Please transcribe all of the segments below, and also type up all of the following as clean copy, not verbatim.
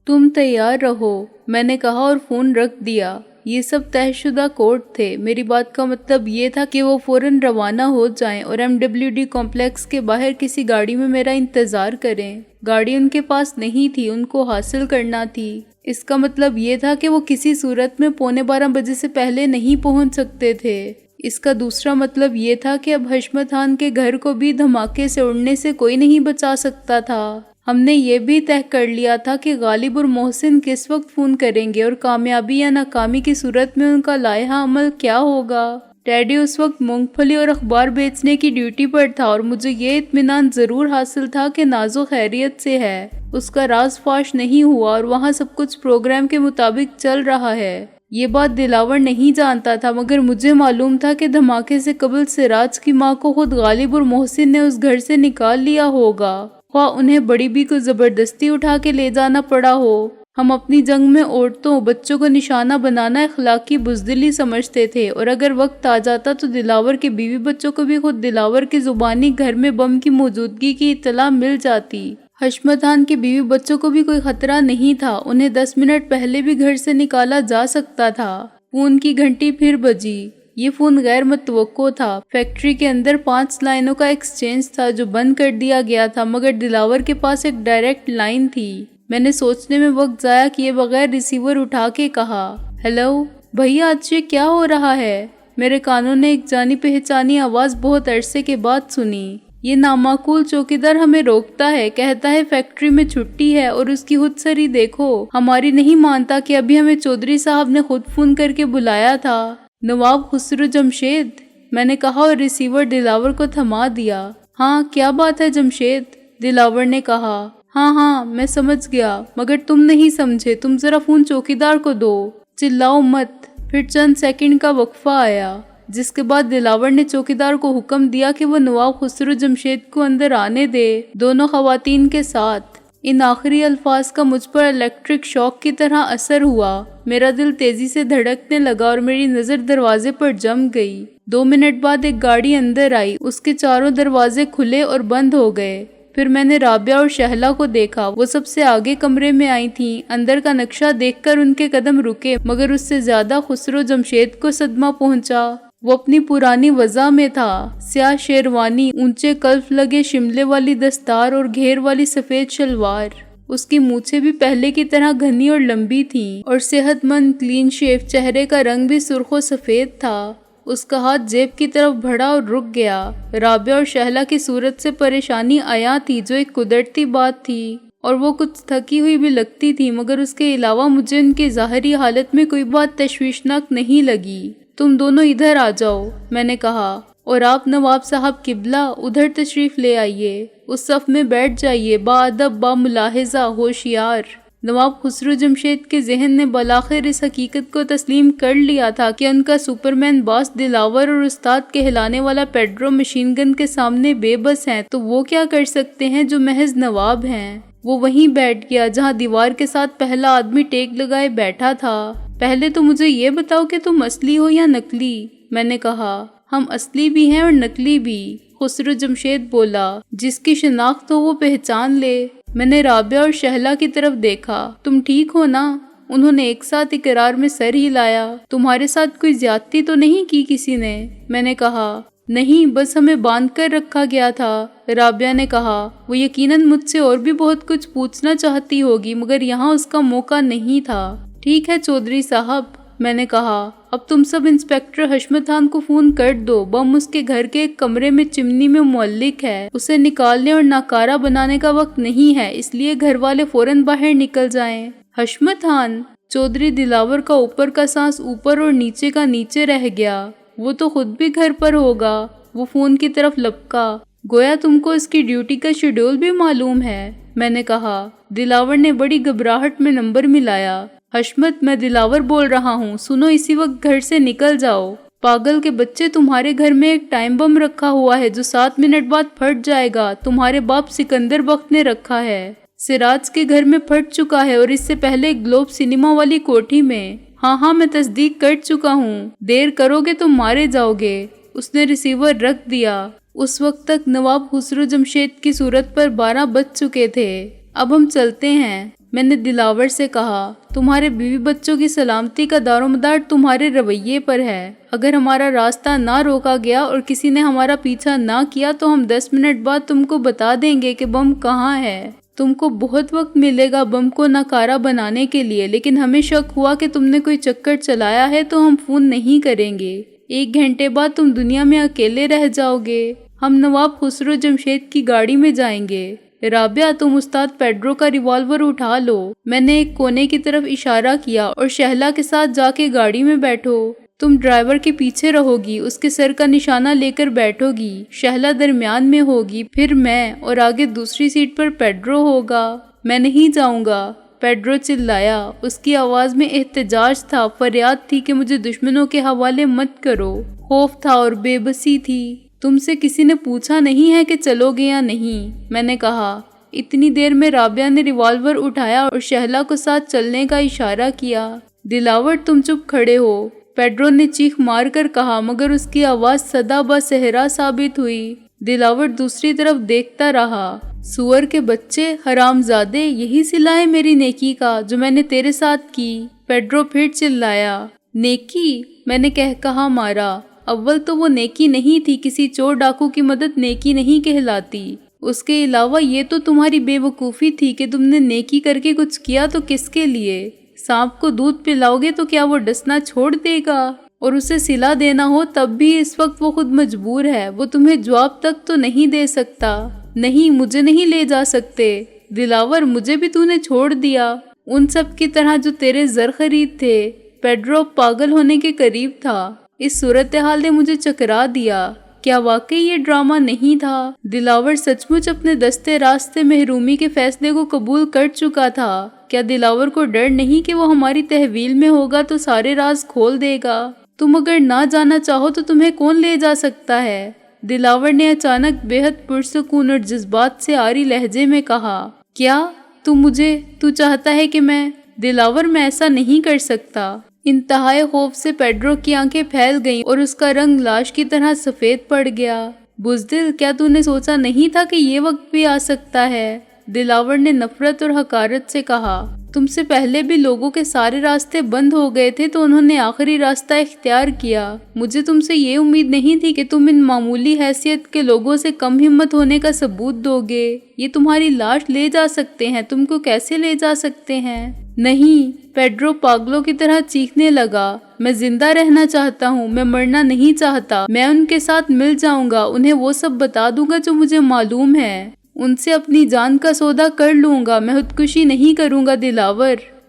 تم تیار رہو، میں نے کہا اور فون رکھ دیا۔ یہ سب طے شدہ کوڈ تھے۔ میری بات کا مطلب یہ تھا کہ وہ فوراً روانہ ہو جائیں اور MWD کمپلیکس کے باہر کسی گاڑی میں میرا انتظار کریں۔ گاڑی ان کے پاس نہیں تھی، ان کو حاصل کرنا تھی۔ اس کا مطلب یہ تھا کہ وہ کسی صورت میں 11:15 بجے سے پہلے نہیں پہنچ سکتے تھے۔ اس کا دوسرا مطلب یہ تھا کہ اب حشمت خان کے گھر کو بھی دھماکے سے اڑنے سے کوئی نہیں بچا سکتا تھا۔ ہم نے یہ بھی طے کر لیا تھا کہ غالب اور محسن کس وقت فون کریں گے اور کامیابی یا ناکامی کی صورت میں ان کا لائحہ عمل کیا ہوگا۔ ٹیڈی اس وقت مونگ پھلی اور اخبار بیچنے کی ڈیوٹی پر تھا اور مجھے یہ اطمینان ضرور حاصل تھا کہ نازو خیریت سے ہے، اس کا راز فاش نہیں ہوا اور وہاں سب کچھ پروگرام کے مطابق چل رہا ہے۔ یہ بات دلاور نہیں جانتا تھا، مگر مجھے معلوم تھا کہ دھماکے سے قبل سراج کی ماں کو خود غالب اور محسن نے اس گھر سے نکال لیا ہوگا، خواہ انہیں بڑی بی کو زبردستی اٹھا کے لے جانا پڑا ہو۔ ہم اپنی جنگ میں عورتوں بچوں کو نشانہ بنانا اخلاقی بزدلی سمجھتے تھے، اور اگر وقت آ جاتا تو دلاور کے بیوی بچوں کو بھی خود دلاور کی زبانی گھر میں بم کی موجودگی کی اطلاع مل جاتی۔ حشمت خان کے بیوی بچوں کو بھی کوئی خطرہ نہیں تھا، انہیں 10 منٹ پہلے بھی گھر سے نکالا جا سکتا تھا۔ فون کی گھنٹی پھر بجی۔ یہ فون غیر متوقع تھا۔ فیکٹری کے اندر 5 لائنوں کا ایکسچینج تھا جو بند کر دیا گیا تھا، مگر دلاور کے پاس ایک ڈائریکٹ لائن تھی۔ میں نے سوچنے میں وقت ضائع کیے بغیر ریسیور اٹھا کے کہا، ہیلو بھیا، آج یہ کیا ہو رہا ہے؟ میرے کانوں نے ایک جانی پہچانی آواز بہت عرصے کے بعد سنی۔ یہ نامعقول چوکیدار ہمیں روکتا ہے، کہتا ہے فیکٹری میں چھٹی ہے، اور اس کی خود سری دیکھو، ہماری نہیں مانتا کہ ابھی ہمیں چودھری صاحب نے خود فون کر کے بلایا تھا۔ نواب خسرو جمشید، میں نے کہا اور ریسیور دلاور کو تھما دیا۔ ہاں کیا بات ہے جمشید؟ دلاور نے کہا۔ ہاں میں سمجھ گیا، مگر تم نہیں سمجھے، تم ذرا فون چوکیدار کو دو، چلاؤ مت۔ پھر چند سیکنڈ کا وقفہ آیا، جس کے بعد دلاور نے چوکیدار کو حکم دیا کہ وہ نواب خسرو جمشید کو اندر آنے دے، دونوں خواتین کے ساتھ۔ ان آخری الفاظ کا مجھ پر الیکٹرک شاک کی طرح اثر ہوا۔ میرا دل تیزی سے دھڑکنے لگا اور میری نظر دروازے پر جم گئی۔ 2 منٹ بعد ایک گاڑی اندر آئی، اس کے چاروں دروازے کھلے اور بند ہو گئے۔ پھر میں نے رابعہ اور شہلا کو دیکھا، وہ سب سے آگے کمرے میں آئی تھیں۔ اندر کا نقشہ دیکھ کر ان کے قدم رکے، مگر اس سے زیادہ خسرو جمشید کو صدمہ پہنچا۔ وہ اپنی پرانی وضع میں تھا، سیاہ شیروانی، اونچے کلف لگے شملے والی دستار اور گھیر والی سفید شلوار۔ اس کی مونچھیں بھی پہلے کی طرح گھنی اور لمبی تھیں، اور صحت مند کلین شیف چہرے کا رنگ بھی سرخ و سفید تھا۔ اس کا ہاتھ جیب کی طرف بڑھا اور رک گیا۔ رابعہ اور شہلا کی صورت سے پریشانی عیاں تھی، جو ایک قدرتی بات تھی، اور وہ کچھ تھکی ہوئی بھی لگتی تھی، مگر اس کے علاوہ مجھے ان کی ظاہری حالت میں کوئی بات تشویشناک نہیں لگی۔ تم دونوں ادھر آ جاؤ، میں نے کہا، اور آپ نواب صاحب قبلہ ادھر تشریف لے آئیے، اس صف میں بیٹھ جائیے، با ادب، با ملاحظہ، ہوشیار۔ نواب خسرو جمشید کے ذہن نے بالآخر اس حقیقت کو تسلیم کر لیا تھا کہ ان کا سپرمین باس دلاور اور استاد کہلانے والا پیڈرو مشین گن کے سامنے بے بس ہیں، تو وہ کیا کر سکتے ہیں جو محض نواب ہیں۔ وہ وہیں بیٹھ گیا جہاں دیوار کے ساتھ پہلا آدمی ٹیک لگائے بیٹھا تھا۔ پہلے تو مجھے یہ بتاؤ کہ تم اصلی ہو یا نقلی، میں نے کہا۔ ہم اصلی بھی ہیں اور نقلی بھی، خسرو جمشید بولا۔ جس کی شناخت ہو وہ پہچان لے۔ میں نے رابعہ اور شہلا کی طرف دیکھا۔ تم ٹھیک ہو نا؟ انہوں نے ایک ساتھ اقرار میں سر ہلایا۔ تمہارے ساتھ کوئی زیادتی تو نہیں کی کسی نے؟ میں نے کہا۔ نہیں، بس ہمیں باندھ کر رکھا گیا تھا، رابعہ نے کہا۔ وہ یقیناً مجھ سے اور بھی بہت کچھ پوچھنا چاہتی ہوگی، مگر یہاں اس کا موقع نہیں تھا۔ ٹھیک ہے چودھری صاحب، میں نے کہا، اب تم سب انسپیکٹر حشمت خان کو فون کر دو، بم اس کے گھر کے ایک کمرے میں چمنی میں معلق ہے، اسے نکالنے اور ناکارہ بنانے کا وقت نہیں ہے، اس لیے گھر والے فوراً باہر نکل جائیں۔ حشمت خان؟ چودھری دلاور کا اوپر کا سانس اوپر اور نیچے کا نیچے رہ گیا۔ وہ تو خود بھی گھر پر ہوگا۔ وہ فون کی طرف لپکا۔ گویا تم کو اس کی ڈیوٹی کا شیڈول بھی معلوم ہے، میں نے کہا۔ دلاور نے بڑی گھبراہٹ میں نمبر ملایا۔ حشمت، میں دلاور بول رہا ہوں، سنو، اسی وقت گھر سے نکل جاؤ۔ پاگل کے بچے، تمہارے گھر میں ایک ٹائم بم رکھا ہوا ہے جو 7 منٹ بعد پھٹ جائے گا، تمہارے باپ سکندر بخت نے رکھا ہے، سراج کے گھر میں پھٹ چکا ہے، اور اس سے پہلے گلوب سینما والی کوٹھی میں۔ ہاں میں تصدیق کر چکا ہوں، دیر کرو گے تو مارے جاؤ گے۔ اس نے ریسیور رکھ دیا۔ اس وقت تک نواب خسرو جمشید کی صورت پر 12 بج چکے تھے۔ اب ہم چلتے ہیں۔ میں نے دلاور سے کہا تمہارے بیوی بچوں کی سلامتی کا دار و مدار تمہارے رویے پر ہے۔ اگر ہمارا راستہ نہ روکا گیا اور کسی نے ہمارا پیچھا نہ کیا تو ہم 10 منٹ بعد تم کو بتا دیں گے کہ بم کہاں ہے۔ تم کو بہت وقت ملے گا بم کو ناکارہ بنانے کے لیے، لیکن ہمیں شک ہوا کہ تم نے کوئی چکر چلایا ہے تو ہم فون نہیں کریں گے۔ 1 گھنٹے بعد تم دنیا میں اکیلے رہ جاؤ گے۔ ہم نواب خسرو جمشید کی گاڑی میں جائیں گے۔ رابعہ تم استاد پیڈرو کا ریوالور اٹھا لو۔ میں نے ایک کونے کی طرف اشارہ کیا اور شہلا کے ساتھ جا کے گاڑی میں بیٹھو۔ تم ڈرائیور کے پیچھے رہو گی، اس کے سر کا نشانہ لے کر بیٹھو گی، شہلا درمیان میں ہوگی، پھر میں، اور آگے دوسری سیٹ پر پیڈرو ہوگا۔ میں نہیں جاؤں گا، پیڈرو چلایا۔ اس کی آواز میں احتجاج تھا، فریاد تھی کہ مجھے دشمنوں کے حوالے مت کرو۔ خوف تھا اور بے بسی تھی۔ تم سے کسی نے پوچھا نہیں ہے کہ چلو گے یا نہیں؟ میں نے کہا۔ اتنی دیر میں رابعہ نے ریوالور اٹھایا اور شہلا کو ساتھ چلنے کا اشارہ کیا۔ دلاور تم چپ کھڑے ہو، پیڈرو نے چیخ مار کر کہا، مگر اس کی آواز صدا با صحرا ثابت ہوئی۔ دلاور دوسری طرف دیکھتا رہا۔ سور کے بچے، حرام زادے، یہی صلہ ہے میری نیکی کا جو میں نے تیرے ساتھ کی۔ پیڈرو پھر چلایا۔ نیکی؟ میں نے کہا مارا۔ اول تو وہ نیکی نہیں تھی، کسی چور ڈاکو کی مدد نیکی نہیں کہلاتی۔ اس کے علاوہ یہ تو تمہاری بے وقوفی تھی کہ تم نے نیکی کر کے کچھ کیا تو کس کے لیے؟ سانپ کو دودھ پلاؤ گے تو کیا وہ ڈسنا چھوڑ دے گا؟ اور اسے صلہ دینا ہو تب بھی اس وقت وہ خود مجبور ہے، وہ تمہیں جواب تک تو نہیں دے سکتا۔ نہیں، مجھے نہیں لے جا سکتے۔ دلاور مجھے بھی تو نے چھوڑ دیا، ان سب کی طرح جو تیرے زر خرید تھے۔ پیڈرو پاگل ہونے کے قریب تھا۔ اس صورتحال نے مجھے چکرا دیا۔ کیا واقعی یہ ڈرامہ نہیں تھا؟ دلاور سچ مچ اپنے دستے راستے محرومی کے فیصلے کو قبول کر چکا تھا۔ کیا دلاور کو ڈر نہیں کہ وہ ہماری تحویل میں ہوگا تو سارے راز کھول دے گا؟ تم اگر نہ جانا چاہو تو تمہیں کون لے جا سکتا ہے؟ دلاور نے اچانک بے حد پرسکون اور جذبات سے عاری لہجے میں کہا۔ کیا تو چاہتا ہے کہ میں؟ دلاور میں ایسا نہیں کر سکتا۔ انتہائی خوف سے پیڈرو کی آنکھیں پھیل گئیں اور اس کا رنگ لاش کی طرح سفید پڑ گیا۔ بزدل، کیا تو نے سوچا نہیں تھا کہ یہ وقت بھی آ سکتا ہے؟ دلاور نے نفرت اور حقارت سے کہا۔ تم سے پہلے بھی لوگوں کے سارے راستے بند ہو گئے تھے تو انہوں نے آخری راستہ اختیار کیا۔ مجھے تم سے یہ امید نہیں تھی کہ تم ان معمولی حیثیت کے لوگوں سے کم ہمت ہونے کا ثبوت دو گے۔ یہ تمہاری لاش لے جا سکتے ہیں، تم کو کیسے لے جا سکتے ہیں؟ نہیں، پیڈرو پاگلوں کی طرح چیخنے لگا۔ میں زندہ رہنا چاہتا ہوں، میں مرنا نہیں چاہتا۔ میں ان کے ساتھ مل جاؤں گا، انہیں وہ سب بتا دوں گا جو مجھے معلوم ہے، ان سے اپنی جان کا سودا کر لوں گا، میں خودکشی نہیں کروں گا۔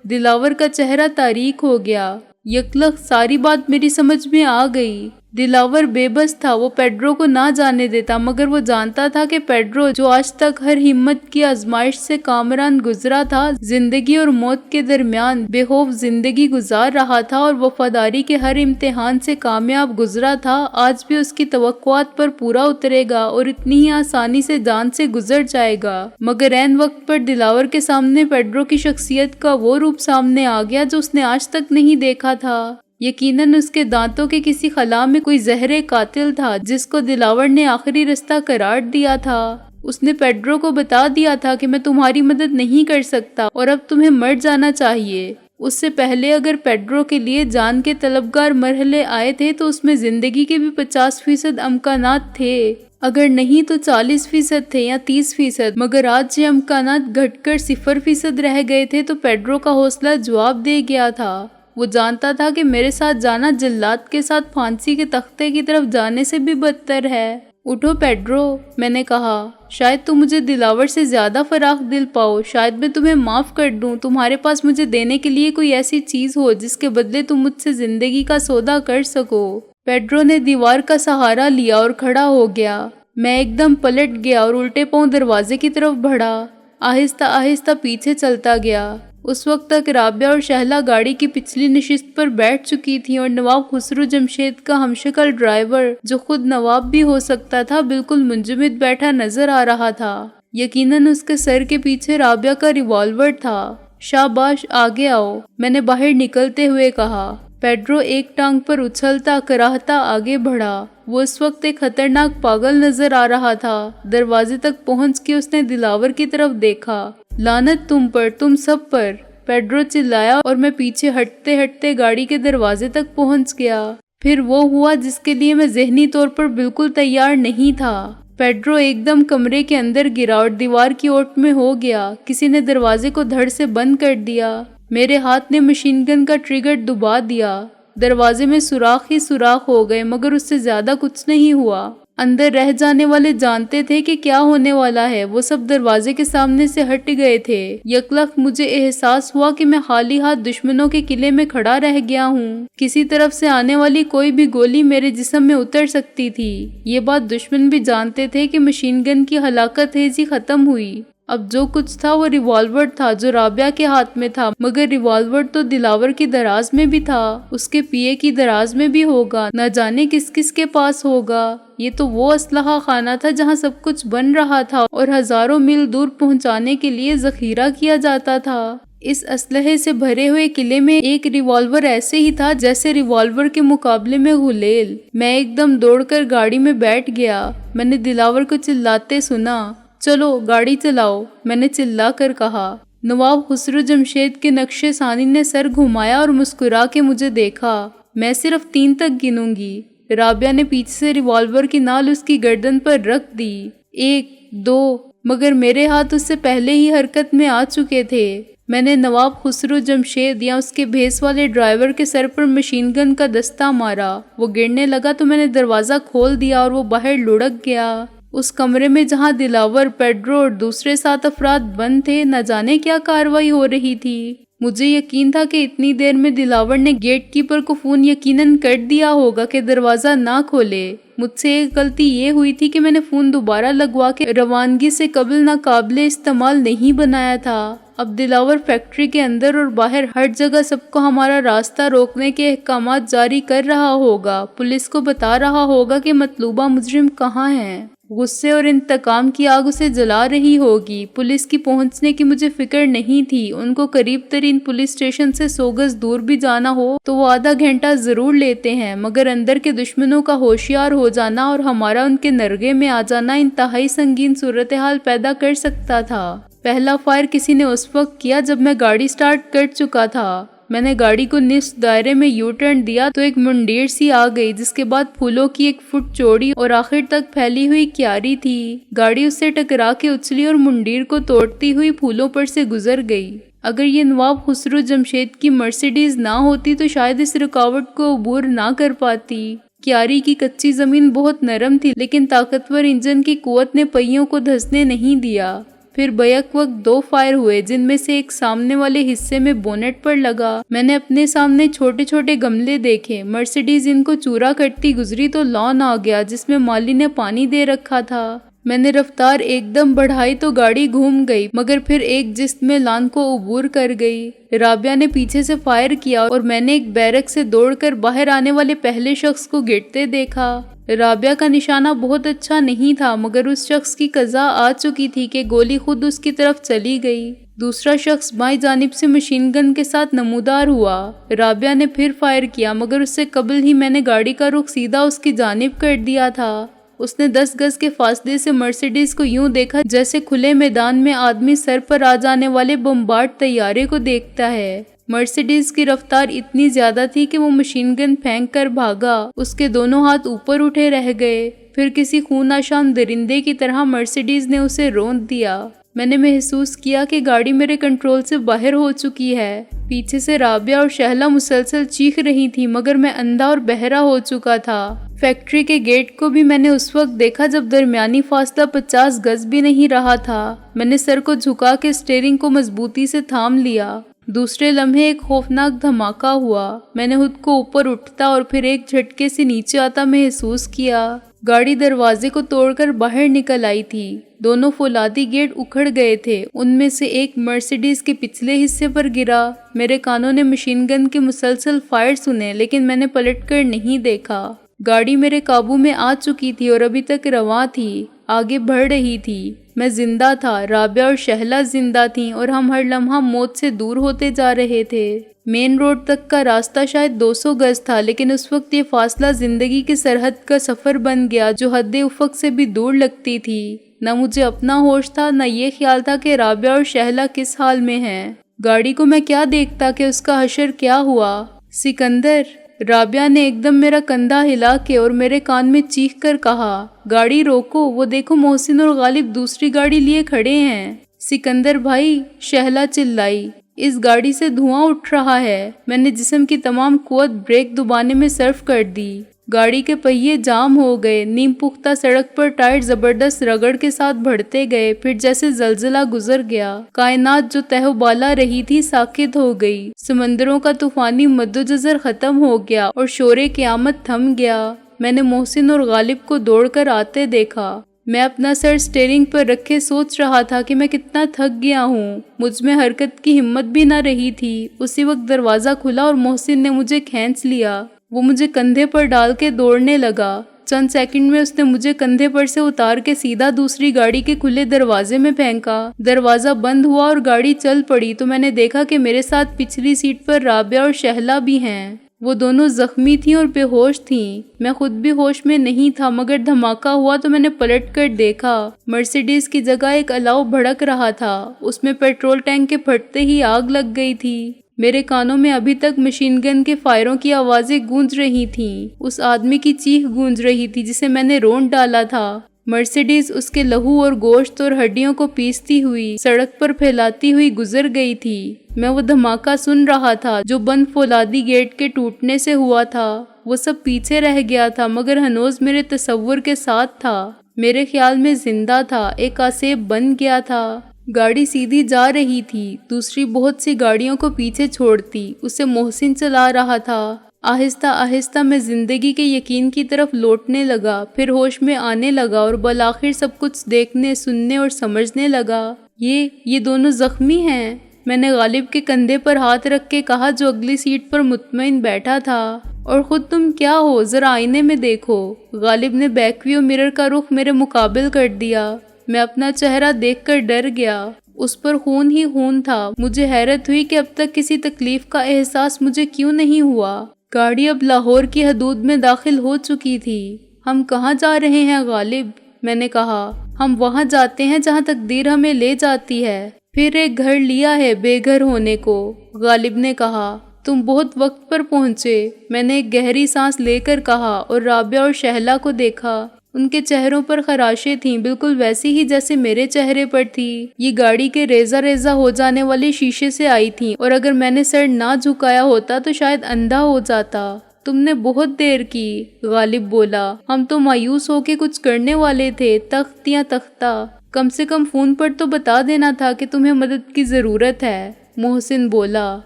دلاور کا چہرہ تاریک ہو گیا۔ یکلخت ساری بات میری سمجھ میں آ گئی۔ دلاور بے بس تھا، وہ پیڈرو کو نہ جانے دیتا، مگر وہ جانتا تھا کہ پیڈرو جو آج تک ہر ہمت کی آزمائش سے کامران گزرا تھا، زندگی اور موت کے درمیان بے خوف زندگی گزار رہا تھا اور وفاداری کے ہر امتحان سے کامیاب گزرا تھا، آج بھی اس کی توقعات پر پورا اترے گا اور اتنی ہی آسانی سے جان سے گزر جائے گا۔ مگر عین وقت پر دلاور کے سامنے پیڈرو کی شخصیت کا وہ روپ سامنے آ گیا جو اس نے آج تک نہیں دیکھا تھا۔ یقیناً اس کے دانتوں کے کسی خلا میں کوئی زہر قاتل تھا جس کو دلاور نے آخری رستہ قرار دیا تھا۔ اس نے پیڈرو کو بتا دیا تھا کہ میں تمہاری مدد نہیں کر سکتا اور اب تمہیں مر جانا چاہیے۔ اس سے پہلے اگر پیڈرو کے لیے جان کے طلبگار مرحلے آئے تھے تو اس میں زندگی کے بھی 50% امکانات تھے، اگر نہیں تو 40% تھے یا 30%، مگر آج یہ امکانات گھٹ کر 0% رہ گئے تھے تو پیڈرو کا حوصلہ جواب دے گیا تھا۔ وہ جانتا تھا کہ میرے ساتھ جانا جلات کے ساتھ پھانسی کے تختے کی طرف جانے سے بھی بدتر ہے۔ اٹھو پیڈرو، میں نے کہا، شاید تم مجھے دلاور سے زیادہ فراخ دل پاؤ، شاید میں تمہیں معاف کر دوں، تمہارے پاس مجھے دینے کے لیے کوئی ایسی چیز ہو جس کے بدلے تم مجھ سے زندگی کا سودا کر سکو۔ پیڈرو نے دیوار کا سہارا لیا اور کھڑا ہو گیا۔ میں ایک دم پلٹ گیا اور الٹے پاؤں دروازے کی طرف بڑھا، آہستہ آہستہ پیچھے چلتا گیا۔ اس وقت تک رابعہ اور شہلا گاڑی کی پچھلی نشست پر بیٹھ چکی تھیں اور نواب خسرو جمشید کا ہمشکل ڈرائیور، جو خود نواب بھی ہو سکتا تھا، بالکل منجمد بیٹھا نظر آ رہا تھا۔ یقیناً اس کے سر کے پیچھے رابعہ کا ریوالور تھا۔ شاباش، آگے آؤ، میں نے باہر نکلتے ہوئے کہا۔ پیڈرو ایک ٹانگ پر اچھلتا کراہتا آگے بڑھا۔ وہ اس وقت ایک خطرناک پاگل نظر آ رہا تھا۔ دروازے تک پہنچ کے اس نے دلاور کی طرف دیکھا۔ لعنت تم پر، تم سب پر، پیڈرو چلایا اور میں پیچھے ہٹتے ہٹتے گاڑی کے دروازے تک پہنچ گیا۔ پھر وہ ہوا جس کے لیے میں ذہنی طور پر بالکل تیار نہیں تھا۔ پیڈرو ایک دم کمرے کے اندر گرا اور دیوار کی اوٹ میں ہو گیا۔ کسی نے دروازے کو دھڑ سے بند کر دیا۔ میرے ہاتھ نے مشین گن کا ٹریگر دبا دیا۔ دروازے میں سوراخ ہی سوراخ ہو گئے مگر اس سے زیادہ کچھ نہیں ہوا۔ اندر رہ جانے والے جانتے تھے کہ کیا ہونے والا ہے، وہ سب دروازے کے سامنے سے ہٹ گئے تھے۔ یکلخت مجھے احساس ہوا کہ میں خالی ہاتھ دشمنوں کے قلعے میں کھڑا رہ گیا ہوں۔ کسی طرف سے آنے والی کوئی بھی گولی میرے جسم میں اتر سکتی تھی۔ یہ بات دشمن بھی جانتے تھے کہ مشین گن کی ہلاکت ہیزی ختم ہوئی۔ اب جو کچھ تھا وہ ریوالور تھا جو رابعہ کے ہاتھ میں تھا، مگر ریوالور تو دلاور کی دراز میں بھی تھا، اس کے پیے کی دراز میں بھی ہوگا، نہ جانے کس کس کے پاس ہوگا۔ یہ تو وہ اسلحہ خانہ تھا جہاں سب کچھ بن رہا تھا اور ہزاروں میل دور پہنچانے کے لیے ذخیرہ کیا جاتا تھا۔ اس اسلحے سے بھرے ہوئے قلعے میں ایک ریوالور ایسے ہی تھا جیسے ریوالور کے مقابلے میں غلیل۔ میں ایک دم دوڑ کر گاڑی میں بیٹھ گیا۔ میں نے دلاور کو چلاتے سنا، چلو گاڑی چلاؤ، میں نے چلا کر کہا۔ نواب خسرو جمشید کے نقش ثانی نے سر گھمایا اور مسکرا کے مجھے دیکھا۔ میں صرف 3 تک گنوں گی۔ رابعہ نے پیچھے سے ریوالور کی نال اس کی گردن پر رکھ دی۔ 1 2، مگر میرے ہاتھ اس سے پہلے ہی حرکت میں آ چکے تھے۔ میں نے نواب خسرو جمشید یا اس کے بھیس والے ڈرائیور کے سر پر مشین گن کا دستہ مارا۔ وہ گرنے لگا تو میں نے دروازہ کھول دیا اور وہ باہر لڑک گیا۔ اس کمرے میں جہاں دلاور، پیڈرو اور دوسرے 7 افراد بند تھے، نہ جانے کیا کاروائی ہو رہی تھی۔ مجھے یقین تھا کہ اتنی دیر میں دلاور نے گیٹ کیپر کو فون یقیناً کر دیا ہوگا کہ دروازہ نہ کھولے۔ مجھ سے ایک غلطی یہ ہوئی تھی کہ میں نے فون دوبارہ لگوا کے روانگی سے قبل ناقابل استعمال نہیں بنایا تھا۔ اب دلاور فیکٹری کے اندر اور باہر ہر جگہ سب کو ہمارا راستہ روکنے کے احکامات جاری کر رہا ہوگا، پولیس کو بتا رہا ہوگا کہ مطلوبہ مجرم کہاں ہے۔ غصے اور انتقام کی آگ اسے جلا رہی ہوگی۔ پولیس کی پہنچنے کی مجھے فکر نہیں تھی۔ ان کو قریب ترین پولیس اسٹیشن سے 100 گز دور بھی جانا ہو تو وہ آدھا گھنٹہ ضرور لیتے ہیں، مگر اندر کے دشمنوں کا ہوشیار ہو جانا اور ہمارا ان کے نرغے میں آ جانا انتہائی سنگین صورتحال پیدا کر سکتا تھا۔ پہلا فائر کسی نے اس وقت کیا جب میں گاڑی سٹارٹ کر چکا تھا۔ میں نے گاڑی کو نصف دائرے میں یو ٹرن دیا تو ایک منڈیر سی آ گئی جس کے بعد پھولوں کی 1 فٹ چوڑی اور آخر تک پھیلی ہوئی کیاری تھی۔ گاڑی اس سے ٹکرا کے اچھلی اور منڈیر کو توڑتی ہوئی پھولوں پر سے گزر گئی۔ اگر یہ نواب خسرو جمشید کی مرسیڈیز نہ ہوتی تو شاید اس رکاوٹ کو عبور نہ کر پاتی۔ کیاری کی کچی زمین بہت نرم تھی لیکن طاقتور انجن کی قوت نے پہیوں کو دھسنے نہیں دیا۔ پھر بیک وقت 2 فائر ہوئے جن میں سے ایک سامنے والے حصے میں بونٹ پر لگا۔ میں نے اپنے سامنے چھوٹے چھوٹے گملے دیکھے۔ مرسیڈیز ان کو چورا کرتی گزری تو لان آ گیا جس میں مالی نے پانی دے رکھا تھا۔ میں نے رفتار ایک دم بڑھائی تو گاڑی گھوم گئی مگر پھر ایک جست میں لان کو عبور کر گئی۔ رابعہ نے پیچھے سے فائر کیا اور میں نے ایک بیرک سے دوڑ کر باہر آنے والے پہلے شخص کو گرتے دیکھا۔ رابعہ کا نشانہ بہت اچھا نہیں تھا مگر اس شخص کی قضا آ چکی تھی کہ گولی خود اس کی طرف چلی گئی۔ دوسرا شخص بائیں جانب سے مشین گن کے ساتھ نمودار ہوا۔ رابعہ نے پھر فائر کیا مگر اس سے قبل ہی میں نے گاڑی کا رخ سیدھا اس کی جانب کر دیا تھا۔ اس نے 10 گز کے فاصلے سے مرسیڈیز کو یوں دیکھا جیسے کھلے میدان میں آدمی سر پر آ جانے والے بمبارڈ طیارے کو دیکھتا ہے۔ مرسیڈیز کی رفتار اتنی زیادہ تھی کہ وہ مشین گن پھینک کر بھاگا۔ اس کے دونوں ہاتھ اوپر اٹھے رہ گئے۔ پھر کسی خون آشام درندے کی طرح مرسیڈیز نے اسے روند دیا۔ میں نے محسوس کیا کہ گاڑی میرے کنٹرول سے باہر ہو چکی ہے۔ پیچھے سے رابعہ اور شہلا مسلسل چیخ رہی تھی مگر میں اندھا اور بہرا ہو چکا تھا۔ فیکٹری کے گیٹ کو بھی میں نے اس وقت دیکھا جب درمیانی فاصلہ 50 گز بھی نہیں رہا تھا۔ میں نے سر کو جھکا کے اسٹیئرنگ کو مضبوطی سے تھام لیا۔ دوسرے لمحے ایک خوفناک دھماکہ ہوا۔ میں نے خود کو اوپر اٹھتا اور پھر ایک جھٹکے سے نیچے آتا محسوس کیا۔ گاڑی دروازے کو توڑ کر باہر نکل آئی تھی۔ دونوں فولادی گیٹ اکھڑ گئے تھے۔ ان میں سے ایک مرسیڈیز کے پچھلے حصے پر گرا۔ میرے کانوں نے مشین گن کے مسلسل فائر سنے لیکن میں نے پلٹ کر نہیں دیکھا۔ گاڑی میرے قابو میں آ چکی تھی اور ابھی تک رواں تھی، آگے بڑھ رہی تھی۔ میں زندہ تھا، رابعہ اور شہلا زندہ تھیں اور ہم ہر لمحہ موت سے دور ہوتے جا رہے تھے۔ مین روڈ تک کا راستہ شاید 200 گز تھا لیکن اس وقت یہ فاصلہ زندگی کی سرحد کا سفر بن گیا جو حد افق سے بھی دور لگتی تھی۔ نہ مجھے اپنا ہوش تھا، نہ یہ خیال تھا کہ رابعہ اور شہلا کس حال میں ہیں۔ گاڑی کو میں کیا دیکھتا کہ اس کا حشر کیا ہوا۔ سکندر، رابعہ نے ایک دم میرا کندھا ہلا کے اور میرے کان میں چیخ کر کہا، گاڑی روکو، وہ دیکھو محسن اور غالب دوسری گاڑی لیے کھڑے ہیں۔ سکندر بھائی، شہلا چلائی، اس گاڑی سے دھواں اٹھ رہا ہے۔ میں نے جسم کی تمام قوت بریک دبانے میں صرف کر دی۔ گاڑی کے پہیے جام ہو گئے، نیم پختہ سڑک پر ٹائر زبردست رگڑ کے ساتھ بڑھتے گئے، پھر جیسے زلزلہ گزر گیا۔ کائنات جو تہو بالا رہی تھی ساکت ہو گئی، سمندروں کا طوفانی مد و جزر ختم ہو گیا اور شور قیامت تھم گیا۔ میں نے محسن اور غالب کو دوڑ کر آتے دیکھا۔ میں اپنا سر اسٹیئرنگ پر رکھے سوچ رہا تھا کہ میں کتنا تھک گیا ہوں، مجھ میں حرکت کی ہمت بھی نہ رہی تھی۔ اسی وقت دروازہ کھلا اور محسن نے مجھے کھینچ لیا۔ وہ مجھے کندھے پر ڈال کے دوڑنے لگا۔ چند سیکنڈ میں اس نے مجھے کندھے پر سے اتار کے سیدھا دوسری گاڑی کے کھلے دروازے میں پھینکا۔ دروازہ بند ہوا اور گاڑی چل پڑی تو میں نے دیکھا کہ میرے ساتھ پچھلی سیٹ پر رابعہ اور شہلا بھی ہیں۔ وہ دونوں زخمی تھیں اور بے ہوش تھیں۔ میں خود بھی ہوش میں نہیں تھا، مگر دھماکہ ہوا تو میں نے پلٹ کر دیکھا۔ مرسیڈیز کی جگہ ایک الاؤ بھڑک رہا تھا، اس میں پیٹرول ٹینک کے پھٹتے ہی آگ لگ گئی تھی۔ میرے کانوں میں ابھی تک مشین گن کے فائروں کی آوازیں گونج رہی تھیں۔ اس آدمی کی چیخ گونج رہی تھی جسے میں نے رونڈ ڈالا تھا۔ مرسیڈیز اس کے لہو اور گوشت اور ہڈیوں کو پیستی ہوئی سڑک پر پھیلاتی ہوئی گزر گئی تھی۔ میں وہ دھماکہ سن رہا تھا جو بند فولادی گیٹ کے ٹوٹنے سے ہوا تھا۔ وہ سب پیچھے رہ گیا تھا مگر ہنوز میرے تصور کے ساتھ تھا، میرے خیال میں زندہ تھا، ایک آسیب بن گیا تھا۔ گاڑی سیدھی جا رہی تھی، دوسری بہت سی گاڑیوں کو پیچھے چھوڑتی، اسے محسن چلا رہا تھا۔ آہستہ آہستہ میں زندگی کے یقین کی طرف لوٹنے لگا، پھر ہوش میں آنے لگا اور بالآخر سب کچھ دیکھنے، سننے اور سمجھنے لگا۔ یہ دونوں زخمی ہیں، میں نے غالب کے کندھے پر ہاتھ رکھ کے کہا جو اگلی سیٹ پر مطمئن بیٹھا تھا۔ اور خود تم کیا ہو، ذرا آئینے میں دیکھو۔ غالب نے بیک ویو مرر کا رخ میرے مقابل کر دیا۔ میں اپنا چہرہ دیکھ کر ڈر گیا، اس پر خون ہی خون تھا۔ مجھے حیرت ہوئی کہ اب تک کسی تکلیف کا احساس مجھے کیوں نہیں ہوا۔ گاڑی اب لاہور کی حدود میں داخل ہو چکی تھی۔ ہم کہاں جا رہے ہیں غالب؟ میں نے کہا۔ ہم وہاں جاتے ہیں جہاں تقدیر ہمیں لے جاتی ہے۔ پھر ایک گھر لیا ہے بے گھر ہونے کو، غالب نے کہا۔ تم بہت وقت پر پہنچے، میں نے ایک گہری سانس لے کر کہا اور رابعہ اور شہلا کو دیکھا۔ ان کے چہروں پر خراشیں تھیں، بالکل ویسی ہی جیسے میرے چہرے پر تھی۔ یہ گاڑی کے ریزہ ریزہ ہو جانے والے شیشے سے آئی تھیں اور اگر میں نے سر نہ جھکایا ہوتا تو شاید اندھا ہو جاتا۔ تم نے بہت دیر کی، غالب بولا۔ ہم تو مایوس ہو کے کچھ کرنے والے تھے، تخت یا تختہ۔ کم سے کم فون پر تو بتا دینا تھا کہ تمہیں مدد کی ضرورت ہے، محسن بولا۔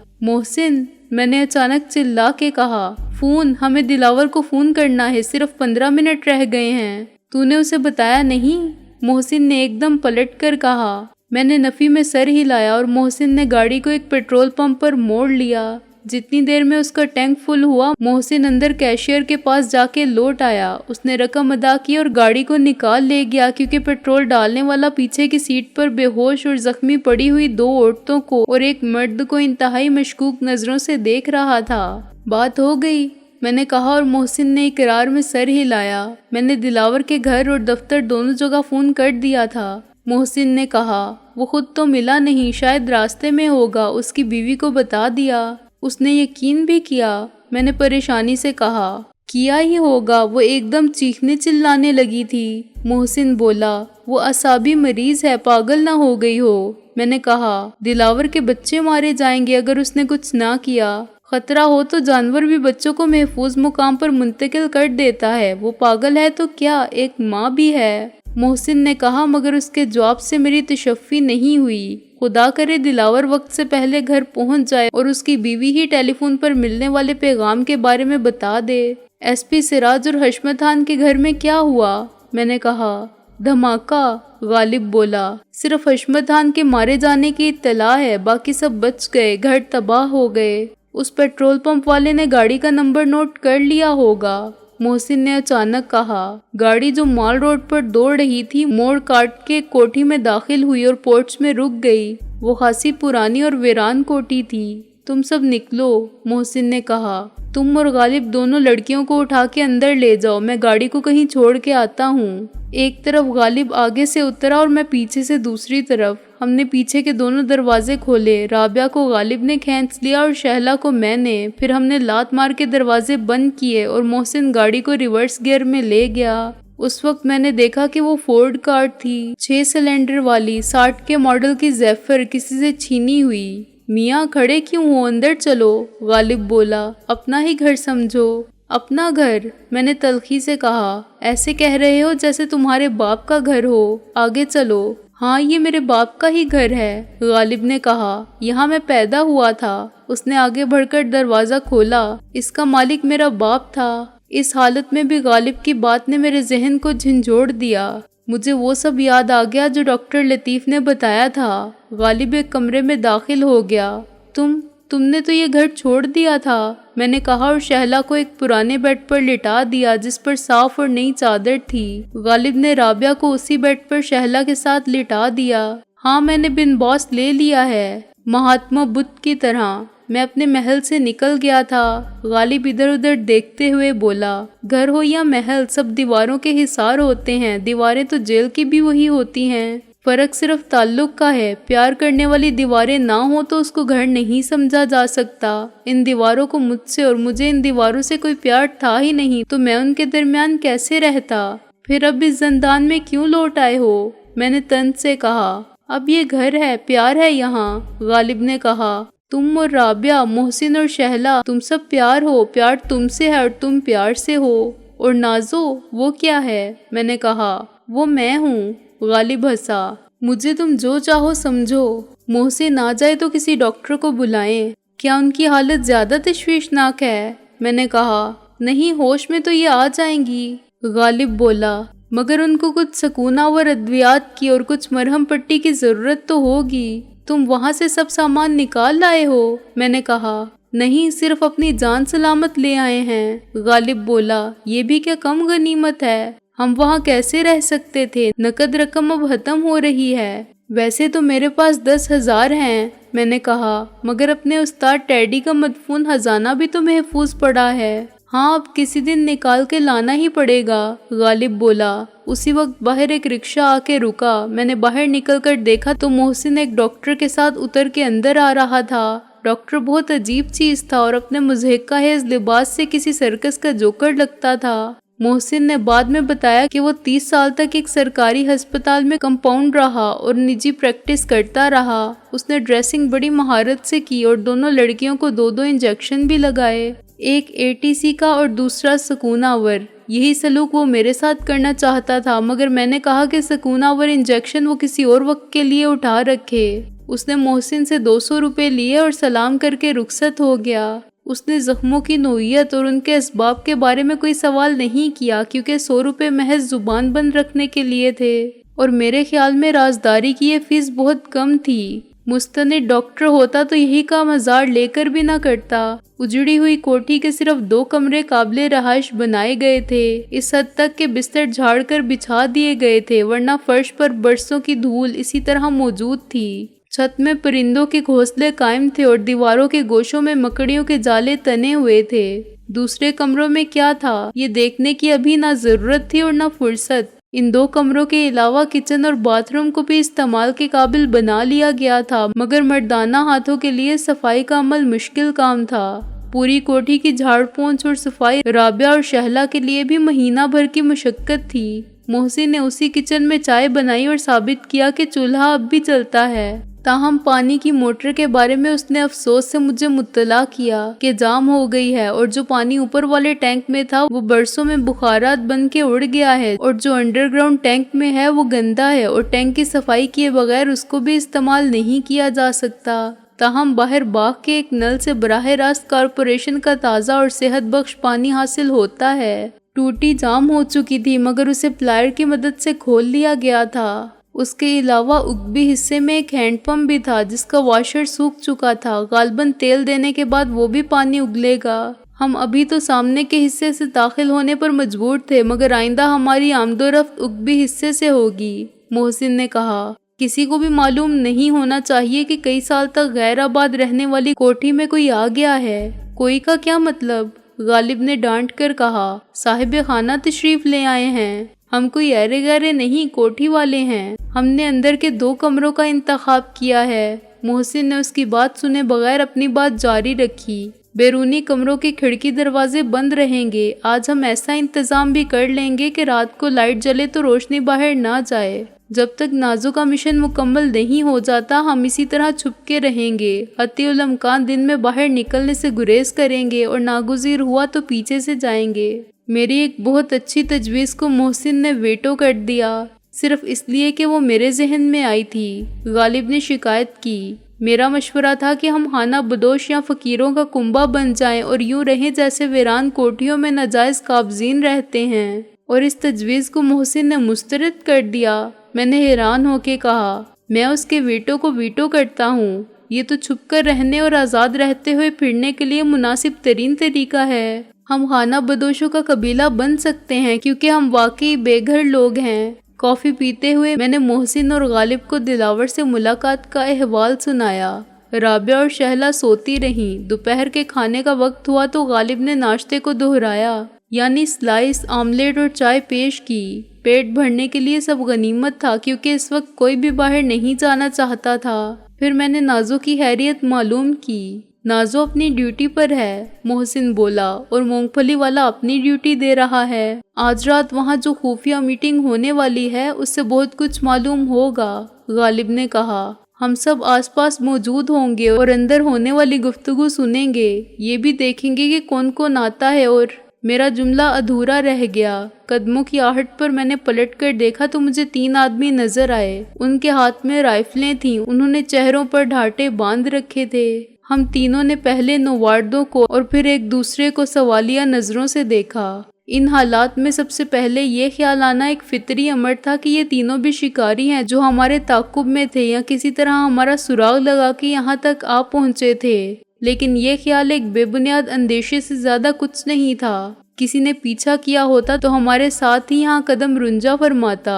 محسن، میں نے اچانک چلا کے کہا۔ فون، ہمیں دلاور کو فون کرنا ہے، صرف 15 منٹ رہ گئے ہیں۔ تو نے اسے بتایا نہیں؟ محسن نے ایک دم پلٹ کر کہا۔ میں نے نفی میں سر ہلایا اور محسن نے گاڑی کو ایک پیٹرول پمپ پر موڑ لیا۔ جتنی دیر میں اس کا ٹینک فل ہوا، محسن اندر کیشیئر کے پاس جا کے لوٹ آیا۔ اس نے رقم ادا کی اور گاڑی کو نکال لے گیا کیونکہ پیٹرول ڈالنے والا پیچھے کی سیٹ پر بے ہوش اور زخمی پڑی ہوئی 2 عورتوں کو اور ایک مرد کو انتہائی مشکوک نظروں سے دیکھ رہا تھا۔ بات ہو گئی، میں نے کہا اور محسن نے اقرار میں سر ہلایا۔ میں نے دلاور کے گھر اور دفتر دونوں جگہ فون کر دیا تھا، محسن نے کہا۔ وہ خود تو ملا نہیں، شاید راستے میں ہوگا، اس کی بیوی کو بتا دیا۔ اس نے یقین بھی کیا، میں نے پریشانی سے کہا۔ کیا ہی ہوگا، وہ ایک دم چیخنے چلانے لگی تھی، محسن بولا۔ وہ اعصابی مریض ہے، پاگل نہ ہو گئی ہو، میں نے کہا۔ دلاور کے بچے مارے جائیں گے اگر اس نے کچھ نہ کیا۔ خطرہ ہو تو جانور بھی بچوں کو محفوظ مقام پر منتقل کر دیتا ہے، وہ پاگل ہے تو کیا، ایک ماں بھی ہے، محسن نے کہا، مگر اس کے جواب سے میری تشفی نہیں ہوئی۔ خدا کرے دلاور وقت سے پہلے گھر پہنچ جائے اور اس کی بیوی ہی ٹیلی فون پر ملنے والے پیغام کے بارے میں بتا دے۔ ایس پی سراج اور حشمت خان کے گھر میں کیا ہوا؟ میں نے کہا۔ دھماکہ، غالب بولا۔ صرف حشمت خان کے مارے جانے کی اطلاع ہے، باقی سب بچ گئے، گھر تباہ ہو گئے۔ اس پیٹرول پمپ والے نے گاڑی کا نمبر نوٹ کر لیا ہوگا، محسن نے اچانک کہا۔ گاڑی جو مال روڈ پر دوڑ رہی تھی موڑ کاٹ کے کوٹھی میں داخل ہوئی اور پورچ میں رک گئی۔ وہ خاصی پرانی اور ویران کوٹھی تھی۔ تم سب نکلو، محسن نے کہا۔ تم اور غالب دونوں لڑکیوں کو اٹھا کے اندر لے جاؤ، میں گاڑی کو کہیں چھوڑ کے آتا ہوں۔ ایک طرف غالب آگے سے اترا اور میں پیچھے سے دوسری طرف۔ ہم نے پیچھے کے دونوں دروازے کھولے، رابعہ کو غالب نے کھینچ لیا اور شہلا کو میں نے۔ پھر ہم نے لات مار کے دروازے بند کیے اور محسن گاڑی کو ریورس گیئر میں لے گیا۔ اس وقت میں نے دیکھا کہ وہ فورڈ کار تھی، 6 سلنڈر والی 60 کے ماڈل کی زیفر، کسی سے چھینی ہوئی۔ میاں کھڑے کیوں ہو، اندر چلو، غالب بولا۔ اپنا ہی گھر سمجھو۔ اپنا گھر؟ میں نے تلخی سے کہا۔ ایسے کہہ رہے ہو جیسے تمہارے باپ کا گھر ہو، آگے چلو۔ ہاں یہ میرے باپ کا ہی گھر ہے، غالب نے کہا، یہاں میں پیدا ہوا تھا۔ اس نے آگے بڑھ کر دروازہ کھولا۔ اس کا مالک میرا باپ تھا۔ اس حالت میں بھی غالب کی بات نے میرے ذہن کو جھنجھوڑ دیا۔ مجھے وہ سب یاد آ گیا جو ڈاکٹر لطیف نے بتایا تھا۔ غالب ایک کمرے میں داخل ہو گیا۔ تم نے تو یہ گھر چھوڑ دیا تھا، میں نے کہا اور شہلا کو ایک پرانے بیڈ پر لٹا دیا جس پر صاف اور نئی چادر تھی۔ غالب نے رابعہ کو اسی بیڈ پر شہلا کے ساتھ لٹا دیا۔ ہاں میں نے بن باس لے لیا ہے، مہاتما بدھ کی طرح۔ میں اپنے محل سے نکل گیا تھا۔ غالب ادھر ادھر دیکھتے ہوئے بولا، گھر ہو یا محل، سب دیواروں کے حصار ہوتے ہیں، دیواریں تو جیل کی بھی وہی ہوتی ہیں، فرق صرف تعلق کا ہے۔ پیار کرنے والی دیواریں نہ ہوں تو اس کو گھر نہیں سمجھا جا سکتا۔ ان دیواروں کو مجھ سے اور مجھے ان دیواروں سے کوئی پیار تھا ہی نہیں، تو میں ان کے درمیان کیسے رہتا؟ پھر اب اس زندان میں کیوں لوٹ آئے ہو؟ میں نے طنز سے کہا۔ اب یہ گھر ہے، پیار ہے یہاں، غالب نے کہا۔ تم اور رابعہ، محسن اور شہلا، تم سب پیار ہو، پیار تم سے ہے اور تم پیار سے ہو۔ اور نازو، وہ کیا ہے؟ میں نے کہا۔ وہ میں ہوں، غالب ہنسا۔ مجھے تم جو چاہو سمجھو۔ محسن آ جائے تو کسی ڈاکٹر کو بلائیں، کیا ان کی حالت زیادہ تشویشناک ہے؟ میں نے کہا۔ نہیں، ہوش میں تو یہ آ جائیں گی، غالب بولا، مگر ان کو کچھ سکون آور ادویات کی اور کچھ مرہم پٹی کی ضرورت تو ہوگی۔ تم وہاں سے سب سامان نکال لائے ہو؟ میں نے کہا۔ نہیں، صرف اپنی جان سلامت لے آئے ہیں، غالب بولا۔ یہ بھی کیا کم غنیمت ہے؟ ہم وہاں کیسے رہ سکتے تھے؟ نقد رقم اب ختم ہو رہی ہے۔ ویسے تو میرے پاس 10,000 ہیں، میں نے کہا، مگر اپنے استاد ٹیڈی کا مدفون خزانہ بھی تو محفوظ پڑا ہے۔ ہاں، اب کسی دن نکال کے لانا ہی پڑے گا، غالب بولا۔ اسی وقت باہر ایک رکشہ آ کے رکا۔ میں نے باہر نکل کر دیکھا تو محسن ایک ڈاکٹر کے ساتھ اتر کے اندر آ رہا تھا۔ ڈاکٹر بہت عجیب چیز تھا اور اپنے مضحکہ خیز لباس سے کسی سرکس کا جوکر لگتا تھا۔ محسن نے بعد میں بتایا کہ وہ 30 سال تک ایک سرکاری ہسپتال میں کمپاؤنڈ رہا اور نجی پریکٹس کرتا رہا۔ اس نے ڈریسنگ بڑی مہارت سے کی اور دونوں لڑکیوں کو 2 انجیکشن بھی لگائے، ایک ATC کا اور دوسرا سکون آور۔ یہی سلوک وہ میرے ساتھ کرنا چاہتا تھا، مگر میں نے کہا کہ سکون آور انجیکشن وہ کسی اور وقت کے لیے اٹھا رکھے۔ اس نے محسن سے 200 روپے لیے اور سلام کر کے رخصت ہو گیا۔ اس نے زخموں کی نوعیت اور ان کے اسباب کے بارے میں کوئی سوال نہیں کیا، کیونکہ 100 روپے محض زبان بند رکھنے کے لیے تھے، اور میرے خیال میں رازداری کی یہ فیس بہت کم تھی۔ مستند ڈاکٹر ہوتا تو یہی کا مزار لے کر بھی نہ کرتا۔ اجڑی ہوئی کوٹھی کے صرف 2 کمرے قابل رہائش بنائے گئے تھے، اس حد تک کہ بستر جھاڑ کر بچھا دیے گئے تھے، ورنہ فرش پر برسوں کی دھول اسی طرح موجود تھی۔ چھت میں پرندوں کے گھونسلے قائم تھے اور دیواروں کے گوشوں میں مکڑیوں کے جالے تنے ہوئے تھے۔ دوسرے کمروں میں کیا تھا، یہ دیکھنے کی ابھی نہ ضرورت تھی اور نہ فرصت۔ ان 2 کمروں کے علاوہ کچن اور باتھ روم کو بھی استعمال کے قابل بنا لیا گیا تھا، مگر مردانہ ہاتھوں کے لیے صفائی کا عمل مشکل کام تھا۔ پوری کوٹھی کی جھاڑ پونچھ اور صفائی رابعہ اور شہلا کے لیے بھی مہینہ بھر کی مشقت تھی۔ محسن نے اسی کچن میں چائے بنائی اور ثابت کیا کہ چولہا اب بھی چلتا ہے۔ تاہم پانی کی موٹر کے بارے میں اس نے افسوس سے مجھے مطلع کیا کہ جام ہو گئی ہے، اور جو پانی اوپر والے ٹینک میں تھا وہ برسوں میں بخارات بن کے اڑ گیا ہے، اور جو انڈر گراؤنڈ ٹینک میں ہے وہ گندا ہے اور ٹینک کی صفائی کیے بغیر اس کو بھی استعمال نہیں کیا جا سکتا۔ تاہم باہر باغ کے ایک نل سے براہ راست کارپوریشن کا تازہ اور صحت بخش پانی حاصل ہوتا ہے۔ ٹوٹی جام ہو چکی تھی، مگر اسے پلائر کی مدد سے کھول لیا گیا تھا۔ اس کے علاوہ عقبی حصے میں ایک ہینڈ پمپ بھی تھا جس کا واشر سوکھ چکا تھا، غالباً تیل دینے کے بعد وہ بھی پانی اگلے گا۔ ہم ابھی تو سامنے کے حصے سے داخل ہونے پر مجبور تھے، مگر آئندہ ہماری آمد و رفت عقبی حصے سے ہوگی، محسن نے کہا۔ کسی کو بھی معلوم نہیں ہونا چاہیے کہ کئی سال تک غیر آباد رہنے والی کوٹھی میں کوئی آ گیا ہے۔ کوئی کا کیا مطلب؟ غالب نے ڈانٹ کر کہا۔ صاحب خانہ تشریف لے آئے ہیں، ہم کوئی ایرے گیرے نہیں، کوٹھی والے ہیں، ہم نے اندر کے 2 کمروں کا انتخاب کیا ہے۔ محسن نے اس کی بات سنے بغیر اپنی بات جاری رکھی۔ بیرونی کمروں کے کھڑکی دروازے بند رہیں گے، آج ہم ایسا انتظام بھی کر لیں گے کہ رات کو لائٹ جلے تو روشنی باہر نہ جائے۔ جب تک نازو کا مشن مکمل نہیں ہو جاتا ہم اسی طرح چھپ کے رہیں گے۔ حتی الامکان دن میں باہر نکلنے سے گریز کریں گے اور ناگزیر ہوا تو پیچھے سے جائیں گے۔ میری ایک بہت اچھی تجویز کو محسن نے ویٹو کر دیا، صرف اس لیے کہ وہ میرے ذہن میں آئی تھی۔ غالب نے شکایت کی۔ میرا مشورہ تھا کہ ہم خانہ بدوش یا فقیروں کا کنبہ بن جائیں اور یوں رہیں جیسے ویران کوٹھیوں میں ناجائز قابضین رہتے ہیں، اور اس تجویز کو محسن نے مسترد کر دیا۔ میں نے حیران ہو کے کہا، میں اس کے ویٹو کو ویٹو کرتا ہوں، یہ تو چھپ کر رہنے اور آزاد رہتے ہوئے پھرنے کے لیے مناسب ترین طریقہ ہے۔ ہم خانہ بدوشوں کا قبیلہ بن سکتے ہیں کیونکہ ہم واقعی بے گھر لوگ ہیں۔ کافی پیتے ہوئے میں نے محسن اور غالب کو دلاور سے ملاقات کا احوال سنایا۔ رابعہ اور شہلا سوتی رہیں۔ دوپہر کے کھانے کا وقت ہوا تو غالب نے ناشتے کو دہرایا، یعنی سلائس، آملیٹ اور چائے پیش کی۔ پیٹ بھرنے کے لیے سب غنیمت تھا کیونکہ اس وقت کوئی بھی باہر نہیں جانا چاہتا تھا۔ پھر میں نے نازو کی خیریت معلوم کی۔ نازو اپنی ڈیوٹی پر ہے، محسن بولا، اور مونگ پھلی والا اپنی ڈیوٹی دے رہا ہے۔ آج رات وہاں جو خفیہ میٹنگ ہونے والی ہے اس سے بہت کچھ معلوم ہوگا، غالب نے کہا۔ ہم سب آس پاس موجود ہوں گے اور اندر ہونے والی گفتگو سنیں گے، یہ بھی دیکھیں گے کہ کون کون آتا ہے۔ اور میرا جملہ ادھورا رہ گیا۔ قدموں کی آہٹ پر میں نے پلٹ کر دیکھا تو مجھے 3 آدمی نظر آئے۔ ان کے ہاتھ میں رائفلیں تھیں، انہوں نے چہروں پر ڈھاٹے باندھ رکھے تھے۔ ہم تینوں نے پہلے نواردوں کو اور پھر ایک دوسرے کو سوالیہ نظروں سے دیکھا۔ ان حالات میں سب سے پہلے یہ خیال آنا ایک فطری امر تھا کہ یہ تینوں بھی شکاری ہیں جو ہمارے تعاقب میں تھے یا کسی طرح ہمارا سراغ لگا کے یہاں تک آ پہنچے تھے، لیکن یہ خیال ایک بے بنیاد اندیشے سے زیادہ کچھ نہیں تھا۔ کسی نے پیچھا کیا ہوتا تو ہمارے ساتھ ہی یہاں قدم رنجا فرماتا،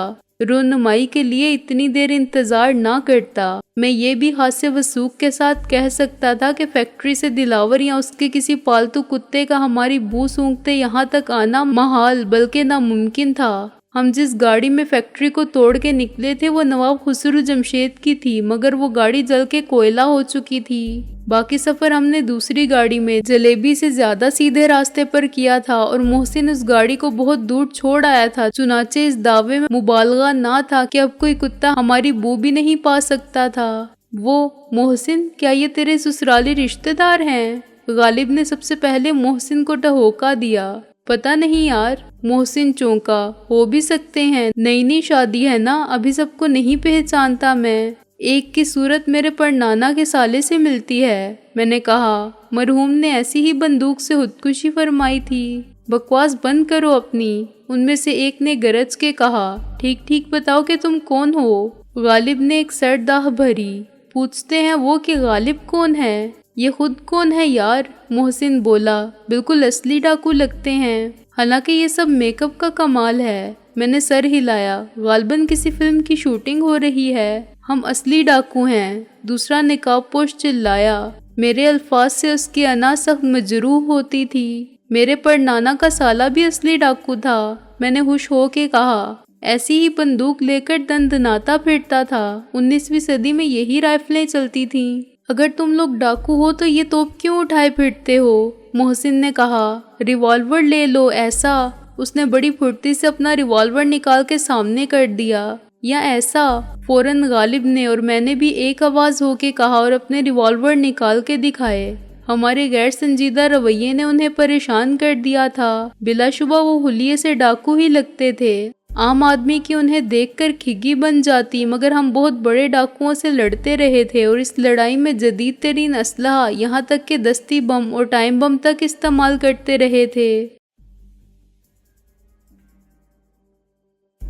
رونمائی کے لیے اتنی دیر انتظار نہ کرتا۔ میں یہ بھی حادثے وثوق کے ساتھ کہہ سکتا تھا کہ فیکٹری سے دلاور یا اس کے کسی پالتو کتے کا ہماری بو سونگتے یہاں تک آنا محال بلکہ ناممکن تھا۔ ہم جس گاڑی میں فیکٹری کو توڑ کے نکلے تھے وہ نواب خسرو جمشید کی تھی، مگر وہ گاڑی جل کے کوئلہ ہو چکی تھی۔ باقی سفر ہم نے دوسری گاڑی میں جلیبی سے زیادہ سیدھے راستے پر کیا تھا اور محسن اس گاڑی کو بہت دور چھوڑ آیا تھا، چنانچہ اس دعوے میں مبالغہ نہ تھا کہ اب کوئی کتا ہماری بو بھی نہیں پا سکتا تھا۔ وہ محسن، کیا یہ تیرے سسرالی رشتہ دار ہیں؟ غالب نے سب سے پہلے محسن کو ٹہوکا دیا۔ پتہ نہیں یار، محسن چونکا۔ ہو بھی سکتے ہیں، نئی شادی ہے نا، ابھی سب کو نہیں پہچانتا میں۔ ایک کی صورت میرے پڑنانا کے سالے سے ملتی ہے، میں نے کہا۔ مرحوم نے ایسی ہی بندوق سے خودکشی فرمائی تھی۔ بکواس بند کرو اپنی، ان میں سے ایک نے گرج کے کہا۔ ٹھیک بتاؤ کہ تم کون ہو؟ غالب نے ایک سرداہ بھری۔ پوچھتے ہیں وہ کہ غالب کون ہے؟ یہ خود کون ہے یار؟ محسن بولا۔ بالکل اصلی ڈاکو لگتے ہیں، حالانکہ یہ سب میک اپ کا کمال ہے۔ میں نے سر ہلایا۔ غالباً کسی فلم کی شوٹنگ ہو رہی ہے۔ ہم اصلی ڈاکو ہیں، دوسرا نقاب پوش چلایا۔ میرے الفاظ سے اس کی انا سخت مجروح ہوتی تھی۔ میرے پڑنانا کا سالہ بھی اصلی ڈاکو تھا، میں نے خوش ہو کے کہا۔ ایسی ہی بندوق لے کر دندناتا پھرتا تھا، 19ویں صدی میں یہی رائفلیں چلتی تھیں۔ اگر تم لوگ ڈاکو ہو تو یہ توپ کیوں اٹھائے پھرتے ہو؟ محسن نے کہا۔ ریوالور لے لو ایسا؟ اس نے بڑی پھرتی سے اپنا ریوالور نکال کے سامنے کر دیا۔ یا ایسا؟ فوراً غالب نے اور میں نے بھی ایک آواز ہو کے کہا اور اپنے ریوالور نکال کے دکھائے۔ ہمارے غیر سنجیدہ رویے نے انہیں پریشان کر دیا تھا۔ بلا شبہ وہ حلیے سے ڈاکو ہی لگتے تھے۔ عام آدمی کی انہیں دیکھ کر کھگی بن جاتی، مگر ہم بہت بڑے ڈاکوؤں سے لڑتے رہے تھے اور اس لڑائی میں جدید ترین اسلحہ یہاں تک کہ دستی بم اور ٹائم بم تک استعمال کرتے رہے تھے۔